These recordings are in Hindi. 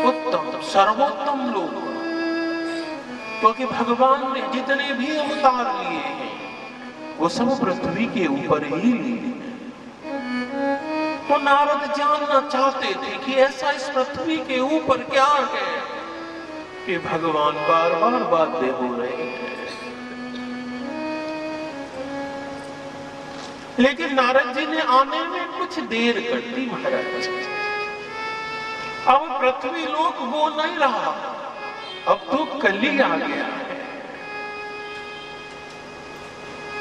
उत्तम सर्वोत्तम लोग, क्योंकि भगवान ने जितने भी अवतार लिए हैं वो सब पृथ्वी के ऊपर ही लिए। तो नारद जानना चाहते थे कि ऐसा इस पृथ्वी के ऊपर क्या है कि भगवान बार बार बाध्य हो रहे हैं। लेकिन नारद जी ने आने में कुछ देर कर दी महाराज। अब पृथ्वी लोक वो नहीं रहा, अब तो कली आ गया है।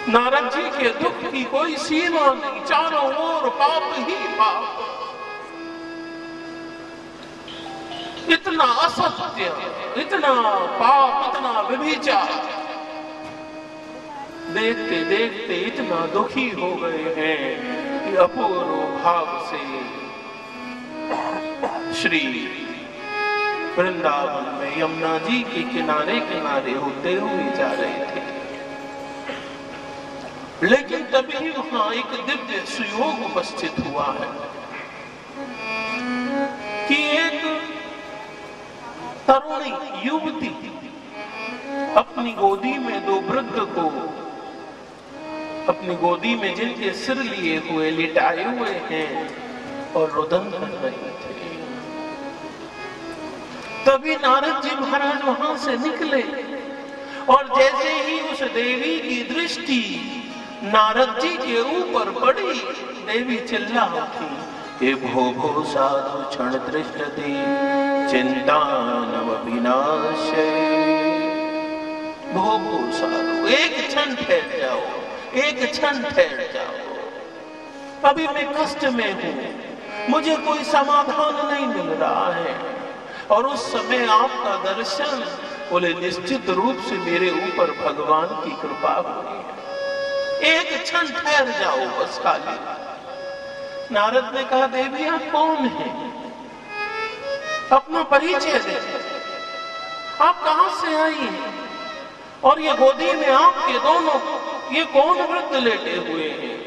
नारद जी के दुख की कोई सीमा नहीं, चारों ओर पाप ही पाप, इतना असत्य, इतना पाप, इतना व्यभिचार, देखते देखते इतना दुखी हो गए हैं कि अपूर्व भाव से श्री वृंदावन में यमुना जी के किनारे किनारे होते हुए जा रहे थे। लेकिन तभी वहां एक दिव्य सुयोग उपस्थित हुआ है कि एक तरुणी युवती अपनी गोदी में दो वृद्ध को, अपनी गोदी में जिनके सिर लिए हुए लिटाए हुए हैं और रुदन कर रही थे। तभी नारद जी महाराज वहां से निकले और जैसे ही उस देवी की दृष्टि नारद जी के ऊपर पड़ी, देवी चिल्ला उठी, हे भो भो साधु क्षण दृष्टि चिंता नव विनाशे। भो भो साधु, एक क्षण ठहर जाओ, एक क्षण ठहर जाओ, अभी मैं कष्ट में हूं, मुझे कोई समाधान नहीं मिल रहा है। और उस समय आपका दर्शन, बोले निश्चित रूप से मेरे ऊपर भगवान की कृपा हुई है, एक क्षण ठहर जाओ बस खाली। नारद ने कहा, देवी आप कौन हैं? अपना परिचय दे, आप कहां से आई हैं? और ये गोदी में आपके दोनों ये कौन वृद्ध लेटे हुए हैं?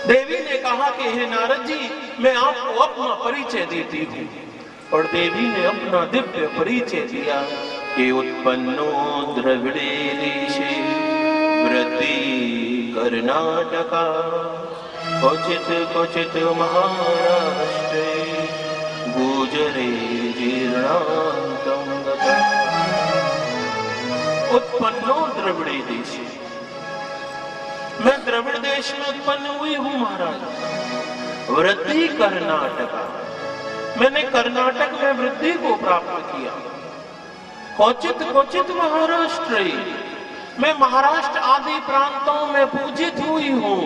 देवी ने कहा कि हे नारद जी, मैं आपको अपना परिचय देती हूँ। और देवी ने अपना दिव्य परिचय दिया कि उत्पन्नो द्रविड़े देशे वृद्धि कर्नाटका क्वचित क्वचित महाराष्ट्रे गुजरे जीर्णांतम गता। उत्पन्नो द्रविड़े देशे, मैं द्रविड़ देश में उत्पन्न हुई हूं महाराज। वृद्धि कर्नाटका, मैंने कर्नाटक में वृद्धि को प्राप्त किया। क्वचित क्वचित महाराष्ट्र, मैं महाराष्ट्र आदि प्रांतों में पूजित हुई हूं।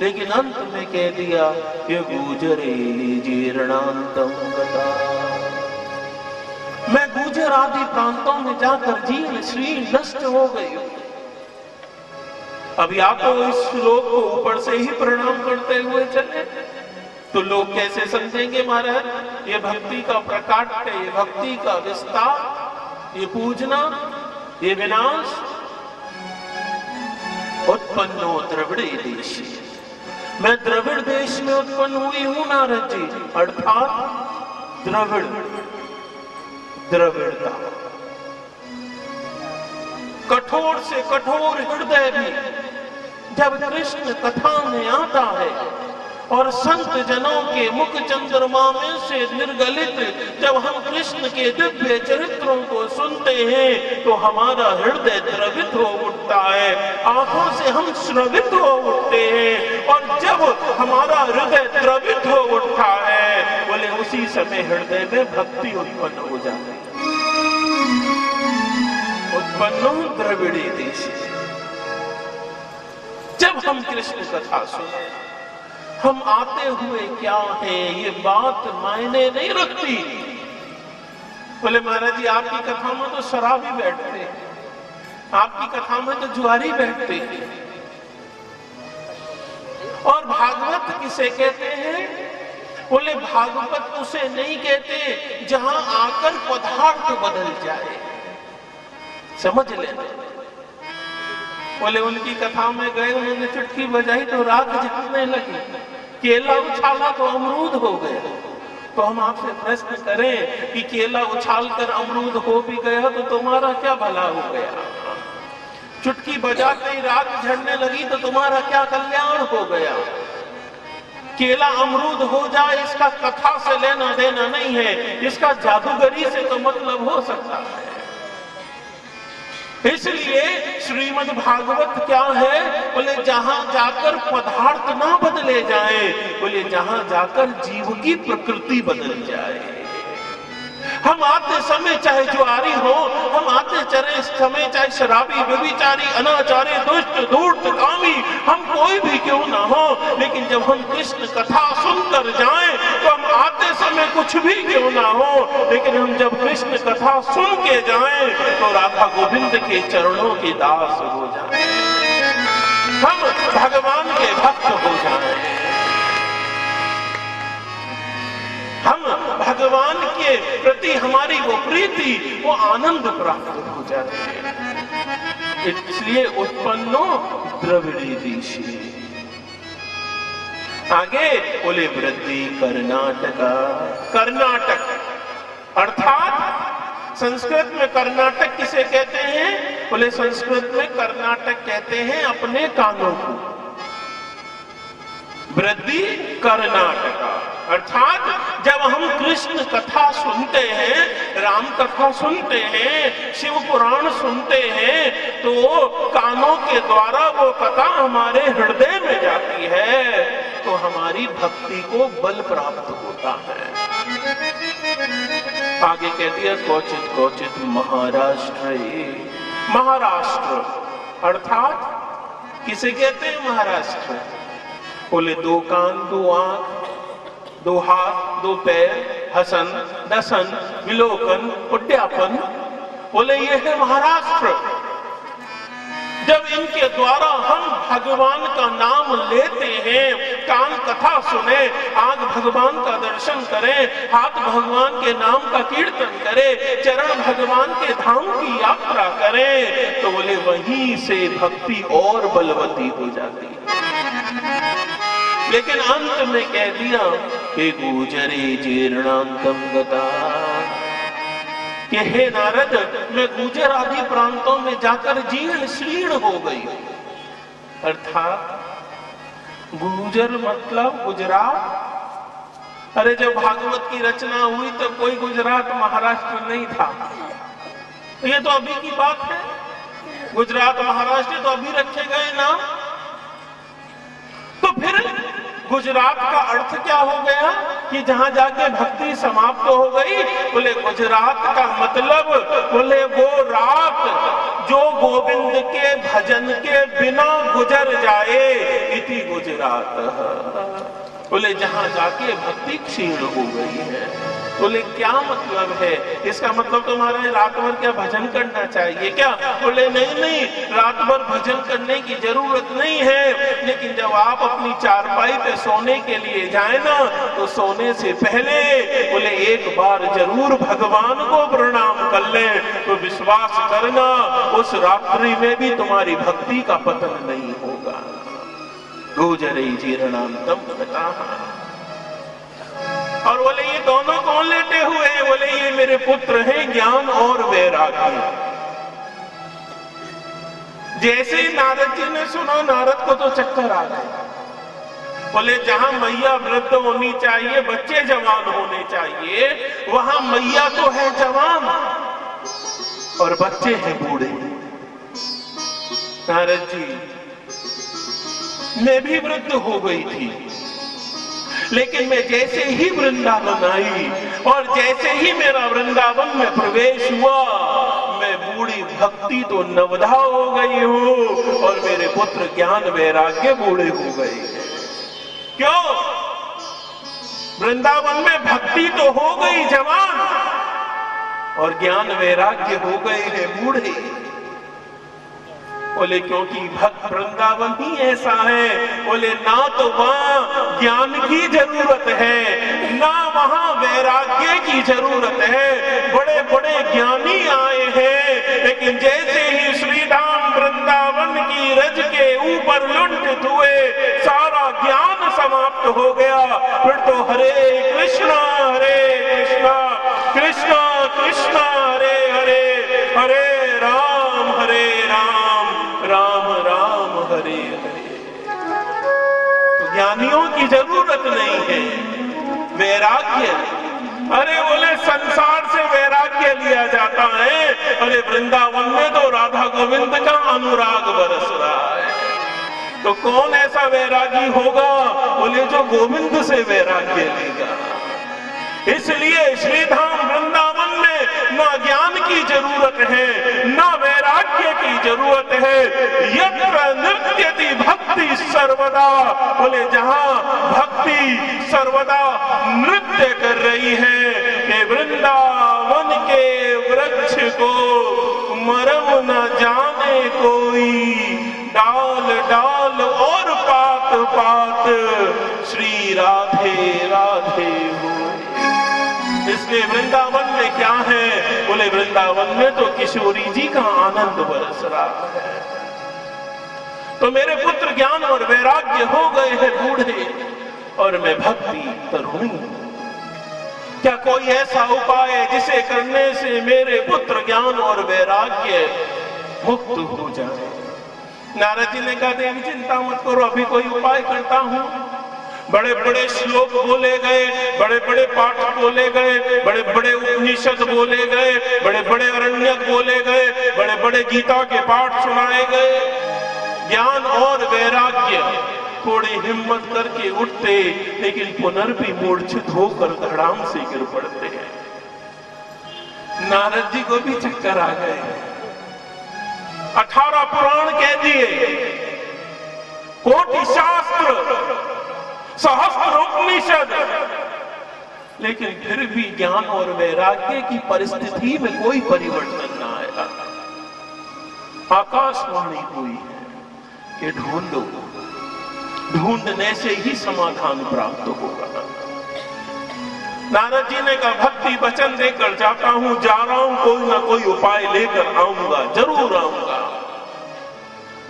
लेकिन अंत में कह दिया ये गुजरे जीर्णांतम गता, मैं गुजर आदि प्रांतों में जाकर जीर्ण श्रीर्ण नष्ट हो गई हूं। अभी आप तो इस श्लोक को ऊपर से ही प्रणाम करते हुए चले तो लोग कैसे समझेंगे महाराज? ये भक्ति का प्रकाट्य, ये भक्ति का विस्तार, ये पूजना, ये विनाश। उत्पन्नो द्रविड़े देश, मैं द्रविड़ देश में उत्पन्न हुई हूं नारद जी, अर्थात द्रविड़, द्रविड़ता, कठोर से कठोर हृदय भी जब कृष्ण कथा में आता है और संत जनों के मुख चंद्रमा में से निर्गलित जब हम कृष्ण के दिव्य चरित्रों को सुनते हैं तो हमारा हृदय द्रवित हो उठता है, आंखों से हम श्रवित हो उठते हैं। और जब हमारा हृदय द्रवित हो उठता है, बोले उसी समय हृदय में भक्ति उत्पन्न हो जाती है। उत्पन्नो द्रविड़े देश, जब हम कृष्ण कथा सुने, हम आते हुए क्या हैं ये बात मायने नहीं रखती। बोले महाराज जी आपकी कथा में तो शराबी बैठते हैं, आपकी कथा में तो जुआरी बैठते हैं। और भागवत किसे कहते हैं? बोले भागवत उसे नहीं कहते जहां आकर पदार्थ बदल जाए, समझ लेना। बोले उनकी कथा में गए, उन्होंने चुटकी बजाई तो राख जमने लगी, केला उछाला तो अमरूद हो गया। तो हम आपसे प्रश्न करें कि केला उछालकर अमरूद हो भी गया तो तुम्हारा क्या भला हो गया? चुटकी बजाते ही रात झड़ने लगी तो तुम्हारा क्या कल्याण हो गया? केला अमरूद हो जाए इसका कथा से लेना देना नहीं है, इसका जादूगरी से तो मतलब हो सकता है। इसलिए श्रीमद् भागवत क्या है? बोले जहां जाकर पदार्थ ना बदले जाए, बोले जहां जाकर जीव की प्रकृति बदल जाए। हम आते समय चाहे जुआरी हो, हम आते चले समय चाहे शराबी, व्यभिचारी, अनाचारी, दुष्ट, धूर्त, कामी, हम कोई भी क्यों ना हो, लेकिन जब हम कृष्ण कथा सुनकर जाएं तो हम आते समय कुछ भी क्यों ना हो, लेकिन हम जब कृष्ण कथा सुन के जाएं तो राधा गोविंद के चरणों के दास हो जाएं, हम भगवान के भक्त हो जाएं, हम भगवान के प्रति हमारी वो प्रीति, वो आनंद प्राप्त हो जाती है। इसलिए उत्पन्नो द्रविड़ी देशी। आगे बोले वृद्धि कर्नाटका। कर्नाटक अर्थात संस्कृत में कर्नाटक किसे कहते हैं? बोले संस्कृत में कर्नाटक कहते हैं अपने कानों को। वृद्धि कर्नाटका अर्थात जब हम कृष्ण कथा सुनते हैं, राम कथा सुनते हैं, शिव पुराण सुनते हैं, तो कानों के द्वारा वो कथा हमारे हृदय में जाती है, तो हमारी भक्ति को बल प्राप्त होता है। आगे कह दिया क्वचित क्वचित महाराष्ट्र। महाराष्ट्र अर्थात किसे कहते हैं महाराष्ट्र? बोले दो कान, दो आंख, दो हाथ, दो पैर, हसन, दसन, विलोकन, उड्यापन, बोले ये है महाराष्ट्र। जब इनके द्वारा हम भगवान का नाम लेते हैं, कान कथा सुने, आंख भगवान का दर्शन करें, हाथ भगवान के नाम का कीर्तन करें, चरण भगवान के धाम की यात्रा करें, तो बोले वहीं से भक्ति और बलवती हो जाती है। लेकिन अंत में कह दिया कि गुजरे जीर्णांतम गता, कि हे नारद मैं गुजर आदि प्रांतों में जाकर जीर्ण शीर्ण हो गई। अर्थात गुजर मतलब गुजरात। अरे जब भागवत की रचना हुई तो कोई गुजरात महाराष्ट्र नहीं था, ये तो अभी की बात है। गुजरात महाराष्ट्र तो अभी रखे गए नाम। तो फिर गुजरात का अर्थ क्या हो गया कि जहां जाके भक्ति समाप्त हो गई? बोले गुजरात का मतलब बोले वो रात जो गोविंद के भजन के बिना गुजर जाए, इति गुजरात। बोले जहां जाके भक्ति क्षीण हो गई है। बोले क्या मतलब है? इसका मतलब तुम्हारा रात भर क्या भजन करना चाहिए क्या? बोले नहीं नहीं, रात भर भजन करने की जरूरत नहीं है, लेकिन जब आप अपनी चारपाई पे सोने के लिए जाए ना, तो सोने से पहले बोले एक बार जरूर भगवान को प्रणाम कर ले, तो विश्वास करना उस रात्रि में भी तुम्हारी भक्ति का पतन नहीं होगा। गुजरे जीर्णांतम गता। और बोले ये दोनों कौन लेटे हुए हैं? बोले ये मेरे पुत्र हैं ज्ञान और वैराग्य। जैसे ही नारद जी ने सुना, नारद को तो चक्कर आ गए। बोले जहां मैया वृद्ध होनी चाहिए, बच्चे जवान होने चाहिए, वहां मैया तो है जवान और बच्चे हैं बूढ़े। नारद जी मैं भी वृद्ध हो गई थी, लेकिन मैं जैसे ही वृंदावन आई और जैसे ही मेरा वृंदावन में प्रवेश हुआ, मैं बूढ़ी भक्ति तो नवधा हो गई हूँ और मेरे पुत्र ज्ञान वैराग्य बूढ़े हो गए। क्यों? वृंदावन में भक्ति तो हो गई जवान और ज्ञान वैराग्य हो गए हैं बूढ़े। बोले क्योंकि भक्त वृंदावन ही ऐसा है। बोले ना तो वहां ज्ञान की जरूरत है, ना वहां वैराग्य की जरूरत है। बड़े बड़े ज्ञानी आए हैं, लेकिन जैसे ही श्री राम वृंदावन की रज के ऊपर लुंठित हुए, सारा ज्ञान समाप्त हो गया। फिर तो हरे कृष्णा कृष्णा कृष्णा हरे हरे, हरे राम राम राम हरे हरे। तो ज्ञानियों की जरूरत नहीं है, वैराग्य। अरे बोले संसार से वैराग्य लिया जाता है, अरे वृंदावन में तो राधा गोविंद का अनुराग बरस रहा है। तो कौन ऐसा वैरागी होगा? बोले जो गोविंद से वैराग्य लेगा। इसलिए श्रीधाम वृंदावन में ना ज्ञान की जरूरत है, ना वैराग्य की जरूरत है। यत्र नृत्यति भक्ति सर्वदा, बोले जहां भक्ति सर्वदा नृत्य कर रही है, कि वृंदावन के वृक्ष को मरम न जाने कोई, डाल डाल और पात पात श्री राधे राधे हो। इसलिए वृंदावन में क्या है? बोले वृंदावन में तो किशोरी जी का आनंद बरस रहा है। तो मेरे पुत्र ज्ञान और वैराग्य हो गए हैं बूढ़े, और मैं भक्ति तरुणी। क्या कोई ऐसा उपाय है जिसे करने से मेरे पुत्र ज्ञान और वैराग्य मुक्त हो जाए? नारद जी ने कहा, देवी चिंता मत करो, अभी कोई उपाय करता हूं। बड़े बड़े श्लोक बोले गए, बड़े बड़े पाठ बोले गए, बड़े बड़े उपनिषद बोले गए, बड़े बड़े अरण्यक बोले गए, बड़े बड़े गीता के पाठ सुनाए गए। ज्ञान और वैराग्य थोड़ी हिम्मत करके उठते, लेकिन पुनर्भी मूर्छित होकर धड़ाम से गिर पड़ते हैं। नारद जी को भी चक्कर आ गए। 18 पुराण कह दिए, कोटि शास्त्र, सहस्त्र उपनिषद, लेकिन फिर भी ज्ञान और वैराग्य की परिस्थिति में कोई परिवर्तन न आया। आकाशवाणी हुई है कि ढूंढो, ढूंढने से ही समाधान प्राप्त होगा। नारद जी ने कहा, भक्ति वचन देकर जाता हूं, जा रहा हूं, कोई ना कोई उपाय लेकर आऊंगा, जरूर आऊंगा।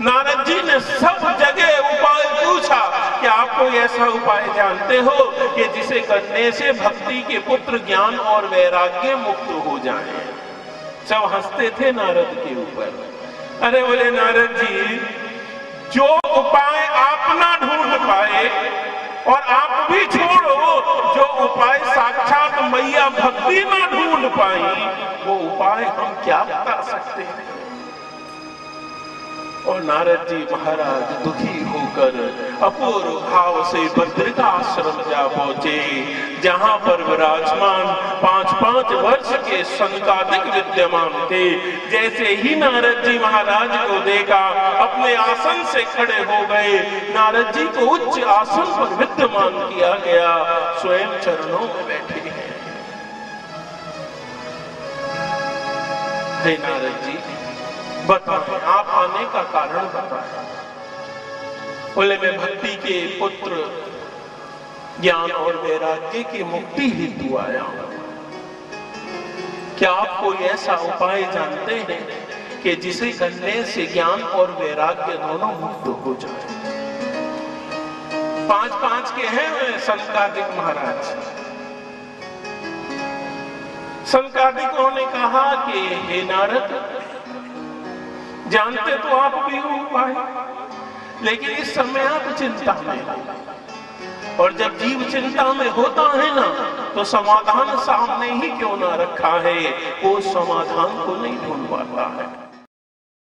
नारद जी ने सब जगह उपाय पूछा कि आप कोई ऐसा उपाय जानते हो कि जिसे करने से भक्ति के पुत्र ज्ञान और वैराग्य मुक्त हो जाएं? सब हंसते थे नारद के ऊपर। अरे बोले नारद जी, जो उपाय आप ना ढूंढ पाए, और आप भी छोड़ो, जो उपाय साक्षात मैया भक्ति ना ढूंढ पाई, वो उपाय हम क्या बता सकते हैं? और नारद जी महाराज दुखी होकर अपूर्व भाव से बद्रिका आश्रम जा पहुंचे, जहां पर विराजमान 5-5 वर्ष के सनकादिक विद्यमान थे। जैसे ही नारद जी महाराज को देखा, अपने आसन से खड़े हो गए। नारद जी को उच्च आसन पर विद्यमान किया गया, स्वयं चरणों में बैठे हैं। हे नारद जी, बताएं, आप आने का कारण बताएं। बोले, मैं भक्ति के पुत्र ज्ञान और वैराग्य की मुक्ति हेतु आया हूं। क्या आप कोई ऐसा उपाय जानते हैं कि जिसे करने से ज्ञान और वैराग्य दोनों मुक्त हो जाए? 5-5 के हैं सनकादिक महाराज। सनकादिकों ने कहा कि हे नारद, जानते तो आप भी हो उपाय, लेकिन इस समय आप चिंता में हो, और जब जीव चिंता में होता है ना, तो समाधान सामने ही क्यों ना रखा है, वो समाधान को नहीं ढूंढ पाता है।